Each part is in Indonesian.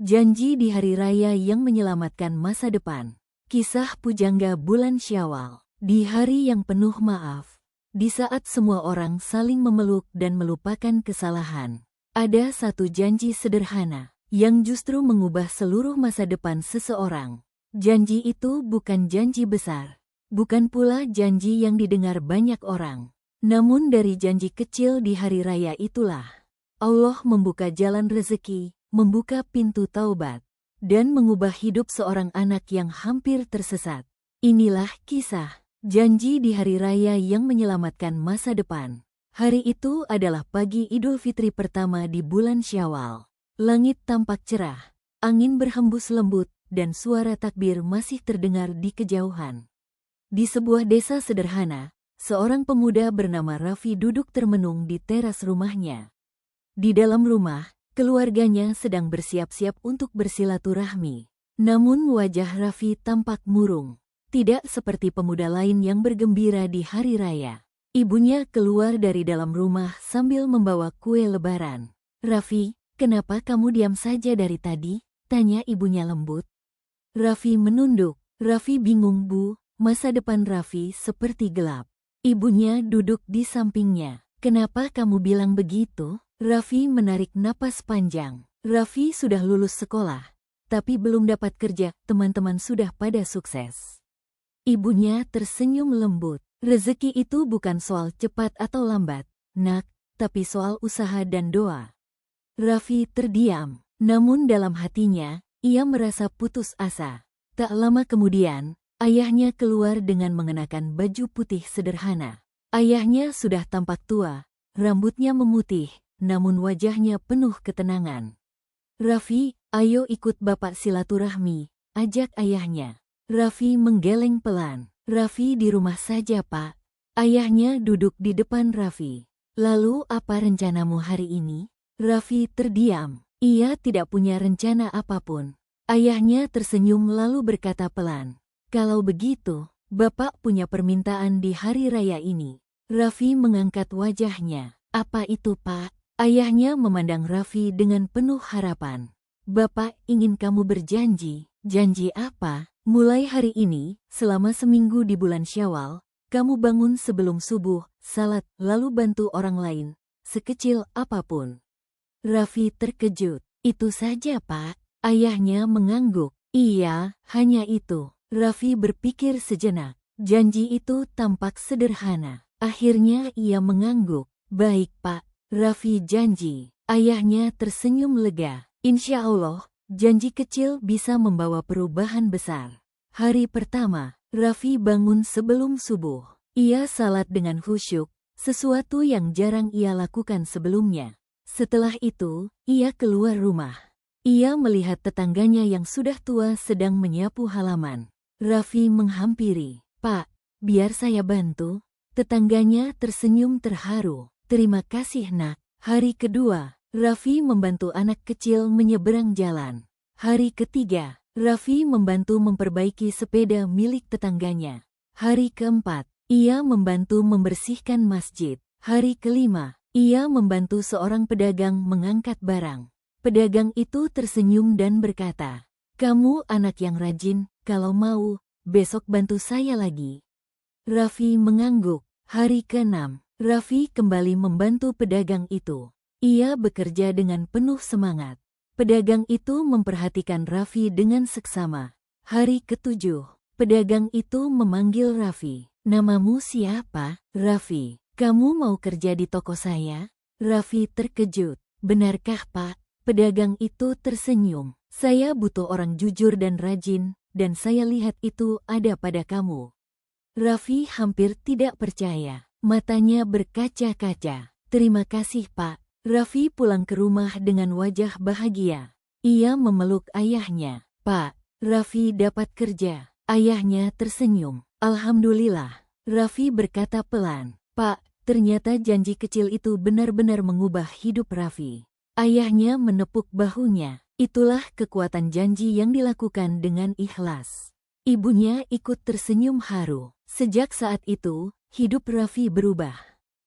Janji di hari raya yang menyelamatkan masa depan. Kisah pujangga bulan Syawal. Di hari yang penuh maaf, di saat semua orang saling memeluk dan melupakan kesalahan, ada satu janji sederhana yang justru mengubah seluruh masa depan seseorang. Janji itu bukan janji besar, bukan pula janji yang didengar banyak orang. Namun dari janji kecil di hari raya itulah Allah membuka jalan rezeki, membuka pintu taubat, dan mengubah hidup seorang anak yang hampir tersesat. Inilah kisah janji di hari raya yang menyelamatkan masa depan. Hari itu adalah pagi Idul Fitri pertama di bulan Syawal. Langit tampak cerah, angin berhembus lembut, dan suara takbir masih terdengar di kejauhan. Di sebuah desa sederhana, seorang pemuda bernama Raffi duduk termenung di teras rumahnya. Di dalam rumah, keluarganya sedang bersiap-siap untuk bersilaturahmi. Namun wajah Raffi tampak murung, tidak seperti pemuda lain yang bergembira di hari raya. Ibunya keluar dari dalam rumah sambil membawa kue lebaran. "Raffi, kenapa kamu diam saja dari tadi?" tanya ibunya lembut. Raffi menunduk. Raffi bingung, "Bu." Masa depan Raffi seperti gelap. Ibunya duduk di sampingnya. "Kenapa kamu bilang begitu?" Raffi menarik napas panjang. Raffi sudah lulus sekolah, tapi belum dapat kerja, teman-teman sudah pada sukses. Ibunya tersenyum lembut. "Rezeki itu bukan soal cepat atau lambat, Nak, tapi soal usaha dan doa." Raffi terdiam, namun dalam hatinya, ia merasa putus asa. Tak lama kemudian, ayahnya keluar dengan mengenakan baju putih sederhana. Ayahnya sudah tampak tua, rambutnya memutih, namun wajahnya penuh ketenangan. "Raffi, ayo ikut bapak silaturahmi," ajak ayahnya. Raffi menggeleng pelan. "Raffi di rumah saja, Pak." Ayahnya duduk di depan Raffi. "Lalu apa rencanamu hari ini?" Raffi terdiam. Ia tidak punya rencana apapun. Ayahnya tersenyum lalu berkata pelan, "Kalau begitu, bapak punya permintaan di hari raya ini." Raffi mengangkat wajahnya. "Apa itu, Pak?" Ayahnya memandang Raffi dengan penuh harapan. "Bapak ingin kamu berjanji." "Janji apa?" "Mulai hari ini, selama seminggu di bulan Syawal, kamu bangun sebelum subuh, salat, lalu bantu orang lain, sekecil apapun." Raffi terkejut. "Itu saja, Pak?" Ayahnya mengangguk. "Iya, hanya itu." Raffi berpikir sejenak. Janji itu tampak sederhana. Akhirnya ia mengangguk. "Baik, Pak." Raffi janji. Ayahnya tersenyum lega. "Insya Allah, janji kecil bisa membawa perubahan besar." Hari pertama, Raffi bangun sebelum subuh. Ia salat dengan khusyuk, sesuatu yang jarang ia lakukan sebelumnya. Setelah itu, ia keluar rumah. Ia melihat tetangganya yang sudah tua sedang menyapu halaman. Raffi menghampiri. "Pak, biar saya bantu." Tetangganya tersenyum terharu. "Terima kasih, Nak." Hari kedua, Raffi membantu anak kecil menyeberang jalan. Hari ketiga, Raffi membantu memperbaiki sepeda milik tetangganya. Hari keempat, ia membantu membersihkan masjid. Hari kelima, ia membantu seorang pedagang mengangkat barang. Pedagang itu tersenyum dan berkata, "Kamu anak yang rajin, kalau mau, besok bantu saya lagi." Raffi mengangguk. Hari keenam, Raffi kembali membantu pedagang itu. Ia bekerja dengan penuh semangat. Pedagang itu memperhatikan Raffi dengan seksama. Hari ketujuh, pedagang itu memanggil Raffi. "Namamu siapa?" "Raffi." "Kamu mau kerja di toko saya?" Raffi terkejut. "Benarkah, Pak?" Pedagang itu tersenyum. "Saya butuh orang jujur dan rajin, dan saya lihat itu ada pada kamu." Raffi hampir tidak percaya. Matanya berkaca-kaca. "Terima kasih, Pak." Raffi pulang ke rumah dengan wajah bahagia. Ia memeluk ayahnya. "Pak, Raffi dapat kerja." Ayahnya tersenyum. "Alhamdulillah." Raffi berkata pelan, "Pak, ternyata janji kecil itu benar-benar mengubah hidup Raffi." Ayahnya menepuk bahunya. Itulah kekuatan janji yang dilakukan dengan ikhlas. Ibunya ikut tersenyum haru. Sejak saat itu, hidup Raffi berubah.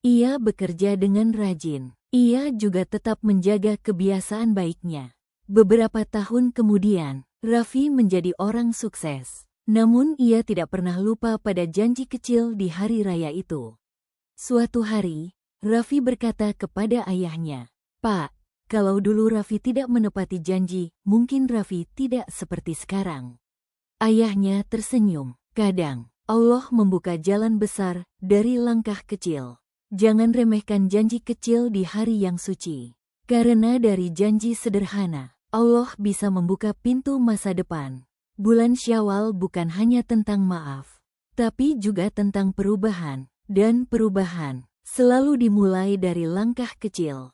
Ia bekerja dengan rajin. Ia juga tetap menjaga kebiasaan baiknya. Beberapa tahun kemudian, Raffi menjadi orang sukses. Namun ia tidak pernah lupa pada janji kecil di hari raya itu. Suatu hari, Raffi berkata kepada ayahnya, "Pak, kalau dulu Raffi tidak menepati janji, mungkin Raffi tidak seperti sekarang." Ayahnya tersenyum. Kadang, Allah membuka jalan besar dari langkah kecil. Jangan remehkan janji kecil di hari yang suci. Karena dari janji sederhana, Allah bisa membuka pintu masa depan. Bulan Syawal bukan hanya tentang maaf, tapi juga tentang perubahan, dan perubahan selalu dimulai dari langkah kecil.